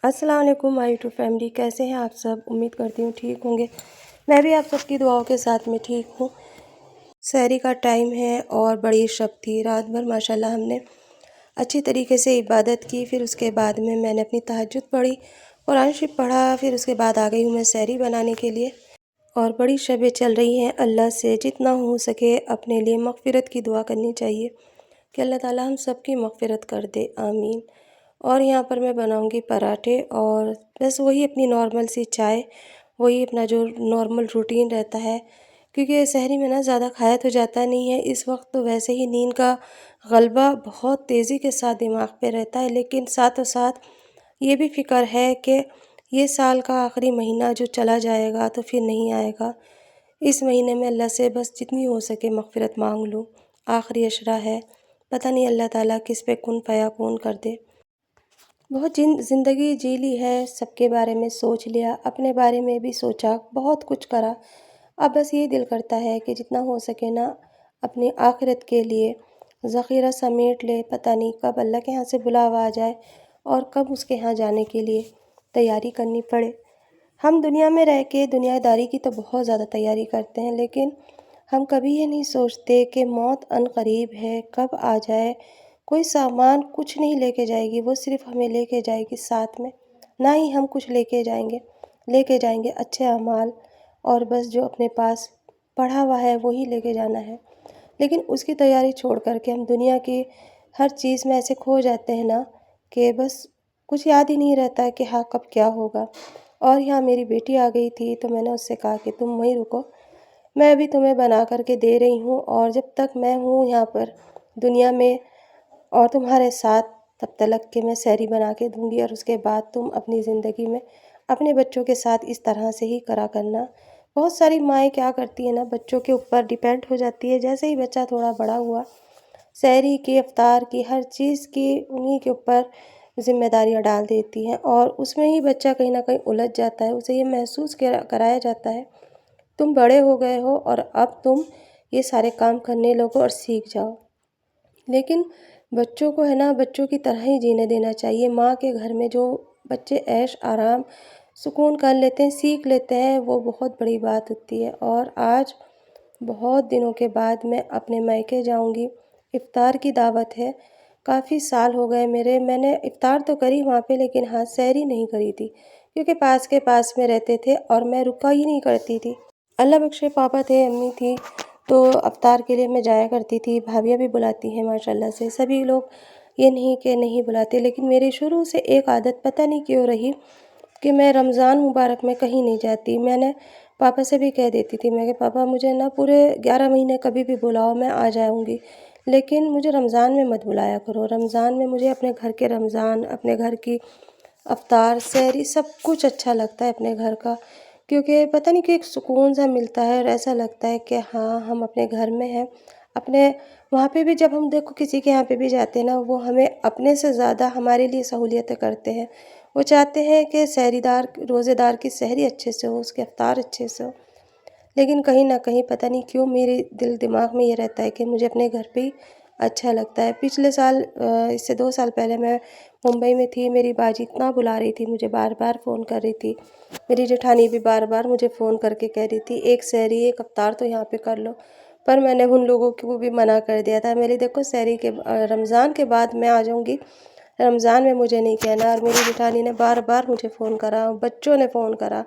अस्सलाम वालेकुम my YouTube family. कैसे हैं आप सब? उम्मीद करती हूँ ठीक होंगे। मैं भी आप सबकी दुआओं के साथ में ठीक हूँ। सहरी का टाइम है और बड़ी शब थी। रात भर माशाल्लाह हमने अच्छी तरीके से इबादत की। फिर उसके बाद में मैंने अपनी तहज्जुद पढ़ी, कुरान शरीफ पढ़ा। फिर उसके बाद आ गई हूँ मैं सहरी बनाने के लिए। और बड़ी शबें चल रही हैं। अल्लाह से जितना हो सके अपने लिए मग़फ़िरत की दुआ करनी चाहिए कि अल्लाह ताला हम सब की मग़फ़िरत कर दे, आमीन। और यहाँ पर मैं बनाऊँगी पराठे और बस वही अपनी नॉर्मल सी चाय, वही अपना जो नॉर्मल रूटीन रहता है। क्योंकि सहरी में ना ज़्यादा खाया तो जाता नहीं है। इस वक्त तो वैसे ही नींद का ग़लबा बहुत तेज़ी के साथ दिमाग पे रहता है, लेकिन साथों साथ ये भी फ़िक्र है कि ये साल का आखिरी महीना जो चला जाएगा तो फिर नहीं आएगा। इस महीने में अल्लाह से बस जितनी हो सके मग़फ़िरत मांग लूँ। आखिरी अशरा है, पता नहीं अल्लाह ताला किस पे कुन फ़याकून कर दे। बहुत ज़िंदगी जी ली है, सबके बारे में सोच लिया, अपने बारे में भी सोचा, बहुत कुछ करा। अब बस ये दिल करता है कि जितना हो सके ना अपनी आखिरत के लिए ज़ख़ीरा समेट ले। पता नहीं कब अल्लाह के यहाँ से बुलावा आ जाए और कब उसके यहाँ जाने के लिए तैयारी करनी पड़े। हम दुनिया में रह के दुनियादारी की तो बहुत ज़्यादा तैयारी करते हैं, लेकिन हम कभी ये नहीं सोचते कि मौत अनक़रीब है, कब आ जाए। कोई सामान कुछ नहीं लेके जाएगी, वो सिर्फ़ हमें लेके जाएगी साथ में। ना ही हम कुछ लेके जाएंगे अच्छे अमाल, और बस जो अपने पास पड़ा हुआ है वही लेके जाना है। लेकिन उसकी तैयारी छोड़ कर के हम दुनिया की हर चीज़ में ऐसे खो जाते हैं ना कि बस कुछ याद ही नहीं रहता है कि हाँ कब क्या होगा। और यहाँ मेरी बेटी आ गई थी तो मैंने उससे कहा कि तुम वहीं रुको, मैं अभी तुम्हें बना कर के दे रही हूँ, और जब तक मैं हूँ यहाँ पर दुनिया में और तुम्हारे साथ, तब तक के मैं सहरी बना के दूँगी। और उसके बाद तुम अपनी ज़िंदगी में अपने बच्चों के साथ इस तरह से ही करा करना। बहुत सारी माएँ क्या करती हैं ना, बच्चों के ऊपर डिपेंड हो जाती है। जैसे ही बच्चा थोड़ा बड़ा हुआ, सहरी की, इफ्तार की, हर चीज़ की उन्हीं के ऊपर ज़िम्मेदारियाँ डाल देती हैं, और उसमें ही बच्चा कहीं न कहीं उलझ जाता है। उसे ये महसूस कराया जाता है तुम बड़े हो गए हो और अब तुम ये सारे काम करने लगो और सीख जाओ। लेकिन बच्चों को है ना बच्चों की तरह ही जीने देना चाहिए। माँ के घर में जो बच्चे ऐश आराम सुकून कर लेते हैं, सीख लेते हैं, वो बहुत बड़ी बात होती है। और आज बहुत दिनों के बाद मैं अपने मायके जाऊंगी। इफ्तार की दावत है। काफ़ी साल हो गए मैंने इफ्तार तो करी वहाँ पे, लेकिन हाँ सहरी नहीं करी थी, क्योंकि पास के पास में रहते थे और मैं रुका ही नहीं करती थी। अल्लाह बख्शे पापा थे, अम्मी थी, तो अफ्तार के लिए मैं जाया करती थी। भाभियाँ भी बुलाती हैं माशाल्लाह से, सभी लोग ये नहीं कि नहीं बुलाते। लेकिन मेरी शुरू से एक आदत पता नहीं क्यों रही कि मैं रमज़ान मुबारक में कहीं नहीं जाती। मैंने पापा से भी कह देती थी, मैं कि पापा मुझे ना पूरे 11 महीने कभी भी बुलाओ, मैं आ जाऊँगी, लेकिन मुझे रमज़ान में मत बुलाया करो। रमज़ान में मुझे अपने घर के रमज़ान, अपने घर की अफ्तार, सहरी सब कुछ अच्छा लगता है अपने घर का, क्योंकि पता नहीं कि एक सुकून सा मिलता है और ऐसा लगता है कि हाँ हम अपने घर में हैं। अपने वहाँ पे भी जब हम देखो किसी के यहाँ पे भी जाते हैं ना, वो हमें अपने से ज़्यादा हमारे लिए सहूलियतें करते हैं। वो चाहते हैं कि सहरीदार रोज़ेदार की सहरी अच्छे से हो, उसके अफ्तार अच्छे से हो। लेकिन कहीं न कहीं पता नहीं क्यों मेरे दिल दिमाग में ये रहता है कि मुझे अपने घर पे ही अच्छा लगता है। पिछले साल इससे 2 साल पहले मैं मुंबई में थी। मेरी बाजी इतना बुला रही थी, मुझे बार-बार फ़ोन कर रही थी। मेरी जेठानी भी बार-बार मुझे फ़ोन करके कह रही थी, एक सहरी, एक अफ्तार तो यहाँ पे कर लो। पर मैंने उन लोगों को भी मना कर दिया था। मेरी देखो सहरी के रमज़ान के बाद मैं आ जाऊँगी, रमज़ान में मुझे नहीं कहना। और मेरी जेठानी ने बार-बार मुझे फ़ोन करा, बच्चों ने फ़ोन करा,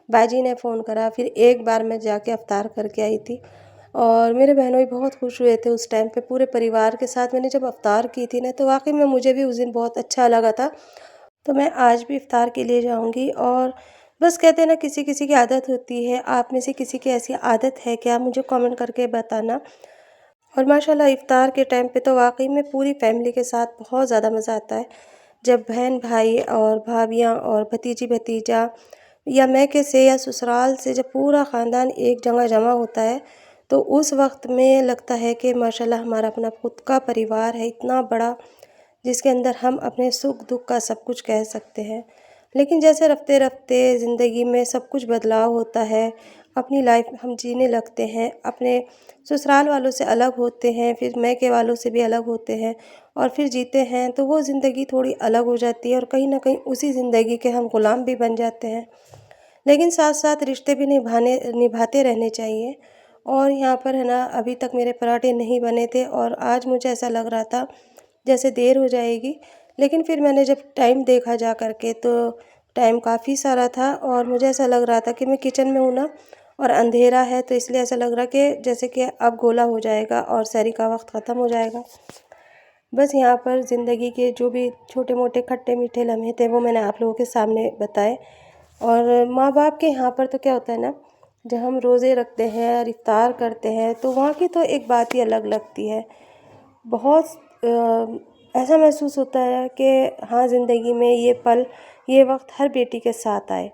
बाजी ने फ़ोन करा। फिर एक बार मैं जाके अफ्तार करके आई थी, और मेरे बहनों भी बहुत खुश हुए थे उस टाइम पे। पूरे परिवार के साथ मैंने जब अफ्तार की थी ना, तो वाक़ई में मुझे भी उस दिन बहुत अच्छा लगा था। तो मैं आज भी इफ्तार के लिए जाऊँगी। और बस कहते हैं ना किसी किसी की आदत होती है। आप में से किसी की ऐसी आदत है क्या? मुझे कमेंट करके बताना। और माशाल्लाह इफ्तार के टाइम पे तो वाक़ई में पूरी फैमिली के साथ बहुत ज़्यादा मज़ा आता है। जब बहन भाई और भाभियाँ और भतीजी भतीजा या मैके से या ससुराल से जब पूरा ख़ानदान एक जगह जमा होता है, तो उस वक्त में लगता है कि माशाल्लाह हमारा अपना खुद का परिवार है इतना बड़ा, जिसके अंदर हम अपने सुख दुख का सब कुछ कह सकते हैं। लेकिन जैसे रफ्ते रफ्ते ज़िंदगी में सब कुछ बदलाव होता है, अपनी लाइफ हम जीने लगते हैं, अपने ससुराल वालों से अलग होते हैं, फिर मैके वालों से भी अलग होते हैं और फिर जीते हैं, तो वो ज़िंदगी थोड़ी अलग हो जाती है और कहीं न कहीं उसी ज़िंदगी के हम गुलाम भी बन जाते हैं। लेकिन साथ-साथ रिश्ते भी निभाते रहने चाहिए। और यहाँ पर है ना, अभी तक मेरे पराठे नहीं बने थे और आज मुझे ऐसा लग रहा था जैसे देर हो जाएगी, लेकिन फिर मैंने जब टाइम देखा जा कर के तो टाइम काफ़ी सारा था और मुझे ऐसा लग रहा था कि मैं किचन में हूँ ना और अंधेरा है, तो इसलिए ऐसा लग रहा कि जैसे कि अब गोला हो जाएगा और सहरी का वक्त ख़त्म हो जाएगा। बस यहाँ पर ज़िंदगी के जो भी छोटे-मोटे खट्टे-मीठे लम्हे थे वो मैंने आप लोगों के सामने बताए। और माँ-बाप के यहाँ पर तो क्या होता है ना, जब हम रोज़े रखते हैं और इफ्तार करते हैं तो वहाँ की तो एक बात ही अलग लगती है। बहुत ऐसा महसूस होता है कि हाँ, ज़िंदगी में ये पल, ये वक्त हर बेटी के साथ आए।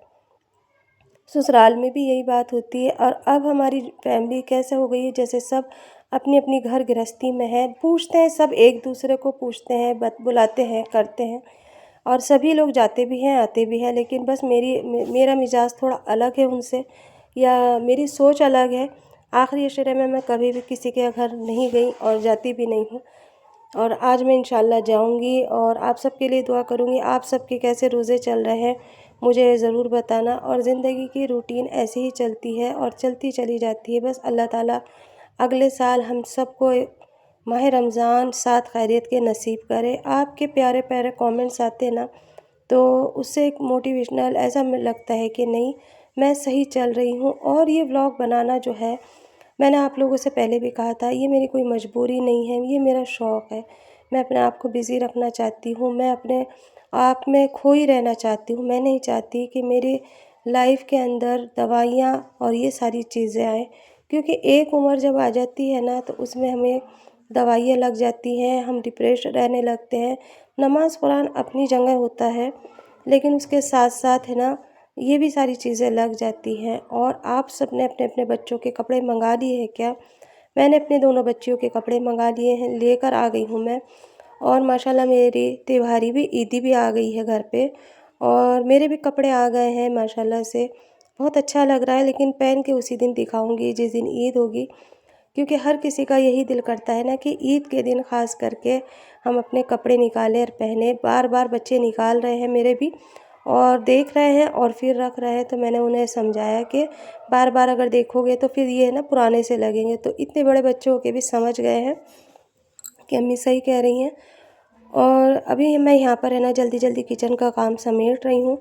ससुराल में भी यही बात होती है और अब हमारी फैमिली कैसे हो गई है, जैसे सब अपनी अपनी घर गृहस्थी में है, पूछते हैं सब एक दूसरे को पूछते हैं, बुलाते हैं, करते हैं और सभी लोग जाते भी हैं आते भी हैं, लेकिन बस मेरा मिजाज थोड़ा अलग है उनसे, या मेरी सोच अलग है। आखिरी अशरे में मैं कभी भी किसी के घर नहीं गई और जाती भी नहीं हूँ और आज मैं इंशाल्लाह जाऊंगी और आप सबके लिए दुआ करूंगी। आप सबके कैसे रोज़े चल रहे हैं मुझे ज़रूर बताना। और ज़िंदगी की रूटीन ऐसे ही चलती है और चलती चली जाती है। बस अल्लाह ताला अगले साल हम सबको माह रमज़ान साथ खैरियत के नसीब करे। आपके प्यारे प्यारे कमेंट्स आते ना, तो उससे एक मोटिवेशनल ऐसा लगता है कि नहीं, मैं सही चल रही हूँ। और ये व्लॉग बनाना जो है, मैंने आप लोगों से पहले भी कहा था, ये मेरी कोई मजबूरी नहीं है, ये मेरा शौक़ है। मैं अपने आप को बिज़ी रखना चाहती हूँ, मैं अपने आप में खोई रहना चाहती हूँ। मैं नहीं चाहती कि मेरी लाइफ के अंदर दवाइयाँ और ये सारी चीज़ें आएँ, क्योंकि एक उम्र जब आ जाती है ना, तो उसमें हमें दवाइयाँ लग जाती हैं, हम डिप्रेस रहने लगते हैं। नमाज़ कुरान अपनी जगह होता है, लेकिन उसके साथ-साथ है ना, ये भी सारी चीज़ें लग जाती हैं। और आप सब ने अपने-अपने बच्चों के कपड़े मँगा लिए हैं क्या? मैंने अपने दोनों बच्चियों के कपड़े मँगा लिए हैं, लेकर आ गई हूँ मैं। और माशाल्लाह मेरी त्योहारी भी, ईदी भी आ गई है घर पे और मेरे भी कपड़े आ गए हैं माशाल्लाह से। बहुत अच्छा लग रहा है, लेकिन पहन के उसी दिन दिखाऊँगी जिस दिन ईद होगी, क्योंकि हर किसी का यही दिल करता है ना कि ईद के दिन ख़ास करके हम अपने कपड़े निकालें और पहने। बार-बार बच्चे निकाल रहे हैं मेरे भी और देख रहे हैं और फिर रख रहे हैं, तो मैंने उन्हें समझाया कि बार-बार अगर देखोगे तो फिर ये है ना, पुराने से लगेंगे। तो इतने बड़े बच्चे होके भी समझ गए हैं कि अम्मी सही कह रही हैं। और अभी मैं यहाँ पर है ना, जल्दी-जल्दी किचन का काम समेट रही हूँ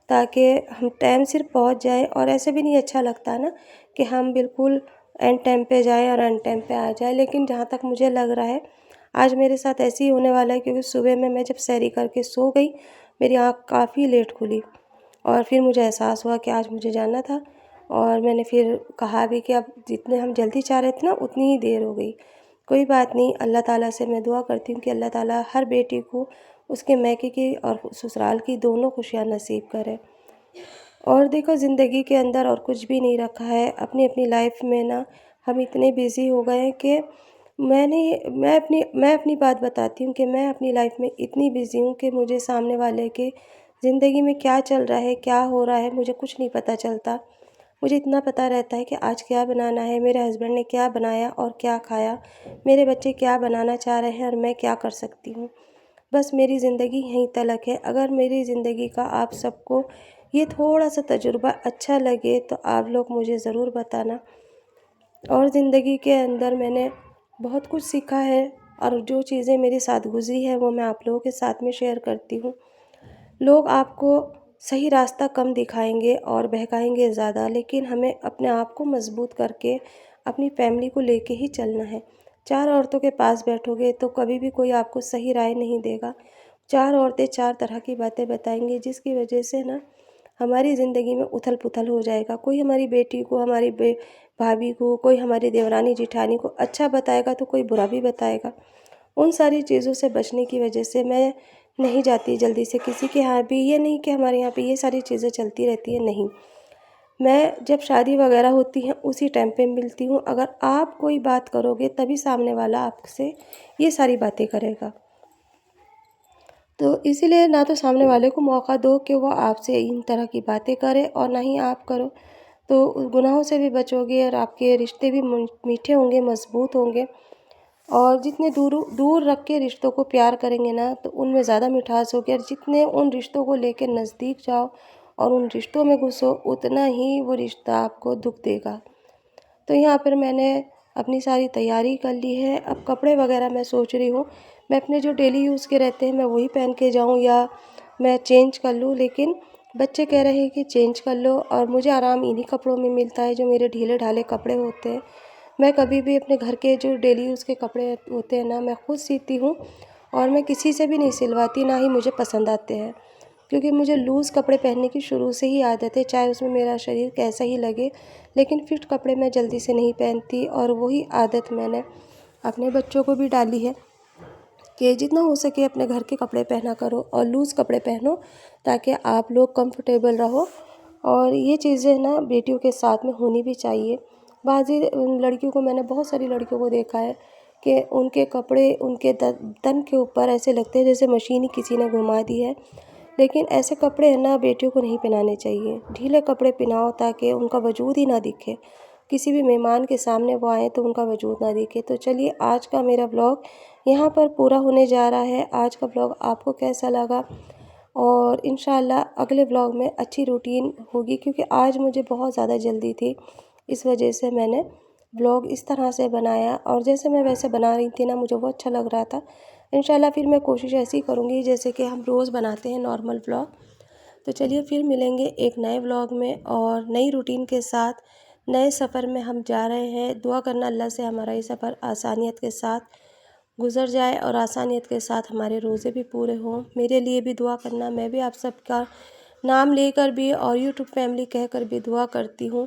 ताकि हम टाइम सिर पहुँच जाएँ। और ऐसे भी नहीं अच्छा लगता ना कि हम बिल्कुल एंड टाइम पे जाएँ और एंड टाइम पे आ जाएँ। लेकिन जहाँ तक मुझे लग रहा है, आज मेरे साथ ऐसे ही होने वाला है, क्योंकि सुबह में मैं जब सैरी करके सो गई, मेरी आँख काफ़ी लेट खुली और फिर मुझे एहसास हुआ कि आज मुझे जाना था। और मैंने फिर कहा भी कि अब जितने हम जल्दी चाह रहे थे ना, उतनी ही देर हो गई। कोई बात नहीं, अल्लाह ताला से मैं दुआ करती हूँ कि अल्लाह ताला हर बेटी को उसके मैके की और ससुराल की दोनों खुशियाँ नसीब करे। और देखो, ज़िंदगी के अंदर और कुछ भी नहीं रखा है। अपनी अपनी लाइफ में ना हम इतने बिज़ी हो गए हैं कि मैं अपनी बात बताती हूँ कि मैं अपनी लाइफ में इतनी बिज़ी हूँ कि मुझे सामने वाले के ज़िंदगी में क्या चल रहा है, क्या हो रहा है, मुझे कुछ नहीं पता चलता। मुझे इतना पता रहता है कि आज क्या बनाना है, मेरे हस्बैंड ने क्या बनाया और क्या खाया, मेरे बच्चे क्या बनाना चाह रहे हैं और मैं क्या कर सकती हूँ। बस मेरी ज़िंदगी यहीं तलक है। अगर मेरी ज़िंदगी का आप सबको ये थोड़ा-सा तजुर्बा अच्छा लगे तो आप लोग मुझे ज़रूर बताना। और ज़िंदगी के अंदर मैंने बहुत कुछ सीखा है और जो चीज़ें मेरे साथ गुज़री है वो मैं आप लोगों के साथ में शेयर करती हूँ। लोग आपको सही रास्ता कम दिखाएंगे और बहकाएंगे ज़्यादा, लेकिन हमें अपने आप को मजबूत करके अपनी फैमिली को लेके ही चलना है। 4 औरतों के पास बैठोगे तो कभी भी कोई आपको सही राय नहीं देगा। 4 औरतें 4 तरह की बातें बताएंगी, जिसकी वजह से ना हमारी ज़िंदगी में उथल-पुथल हो जाएगा। कोई हमारी बेटी को, हमारी भाभी को, कोई हमारी देवरानी जेठानी को अच्छा बताएगा तो कोई बुरा भी बताएगा। उन सारी चीज़ों से बचने की वजह से मैं नहीं जाती जल्दी से किसी के यहाँ भी। ये नहीं कि हमारे यहाँ पे ये सारी चीज़ें चलती रहती हैं, नहीं। मैं जब शादी वगैरह होती है उसी टाइम पे मिलती हूँ। अगर आप कोई बात करोगे तभी सामने वाला आपसे ये सारी बातें करेगा। तो इसीलिए ना तो सामने वाले को मौका दो कि वो आपसे इन तरह की बातें करे और ना ही आप करो। तो गुनाहों से भी बचोगे और आपके रिश्ते भी मीठे होंगे, मज़बूत होंगे। और जितने दूर दूर रख के रिश्तों को प्यार करेंगे ना, तो उनमें ज़्यादा मिठास होगी, और जितने उन रिश्तों को लेकर नज़दीक जाओ और उन रिश्तों में घुसो, उतना ही वो रिश्ता आपको दुःख देगा। तो यहाँ पर मैंने अपनी सारी तैयारी कर ली है। अब कपड़े वगैरह मैं सोच रही हूँ, मैं अपने जो डेली यूज़ के रहते हैं मैं वही पहन के जाऊँ या मैं चेंज कर लूँ, लेकिन बच्चे कह रहे हैं कि चेंज कर लो, और मुझे आराम इन्हीं कपड़ों में मिलता है जो मेरे ढीले ढाले कपड़े होते हैं। मैं कभी भी अपने घर के जो डेली यूज़ के कपड़े होते हैं ना, मैं खुद सीती हूँ, और मैं किसी से भी नहीं सिलवाती, ना ही मुझे पसंद आते हैं, क्योंकि मुझे लूज़ कपड़े पहनने की शुरू से ही आदत है, चाहे उसमें मेरा शरीर कैसा ही लगे। लेकिन फिट कपड़े मैं जल्दी से नहीं पहनती, और वही आदत मैंने अपने बच्चों को भी डाली है कि जितना हो सके अपने घर के कपड़े पहना करो और लूज़ कपड़े पहनो, ताकि आप लोग कंफर्टेबल रहो। और ये चीज़ें ना बेटियों के साथ में होनी भी चाहिए। बाज़ी लड़कियों को, मैंने बहुत सारी लड़कियों को देखा है कि उनके कपड़े उनके तन के ऊपर ऐसे लगते हैं जैसे मशीन ही किसी ने घुमा दी है। लेकिन ऐसे कपड़े है ना बेटियों को नहीं पहनाने चाहिए। ढीले कपड़े पहनाओ ताकि उनका वजूद ही ना दिखे, किसी भी मेहमान के सामने वो आए तो उनका वजूद ना दिखे। तो चलिए, आज का मेरा ब्लॉग यहाँ पर पूरा होने जा रहा है। आज का ब्लॉग आपको कैसा लगा, और इंशाल्लाह अगले ब्लॉग में अच्छी रूटीन होगी, क्योंकि आज मुझे बहुत ज़्यादा जल्दी थी, इस वजह से मैंने ब्लॉग इस तरह से बनाया। और जैसे मैं वैसे बना रही थी ना, मुझे वो अच्छा लग रहा था। इंशाल्लाह फिर मैं कोशिश ऐसी करूँगी जैसे कि हम रोज़ बनाते हैं नॉर्मल ब्लॉग। तो चलिए, फिर मिलेंगे एक नए ब्लॉग में और नई रूटीन के साथ। नए सफ़र में हम जा रहे हैं। दुआ करना अल्लाह से हमारा ये सफ़र आसानियत के साथ गुज़र जाए और आसानियत के साथ हमारे रोज़े भी पूरे हों। मेरे लिए भी दुआ करना। मैं भी आप सबका नाम लेकर भी और यूट्यूब फैमिली कहकर भी दुआ करती हूँ।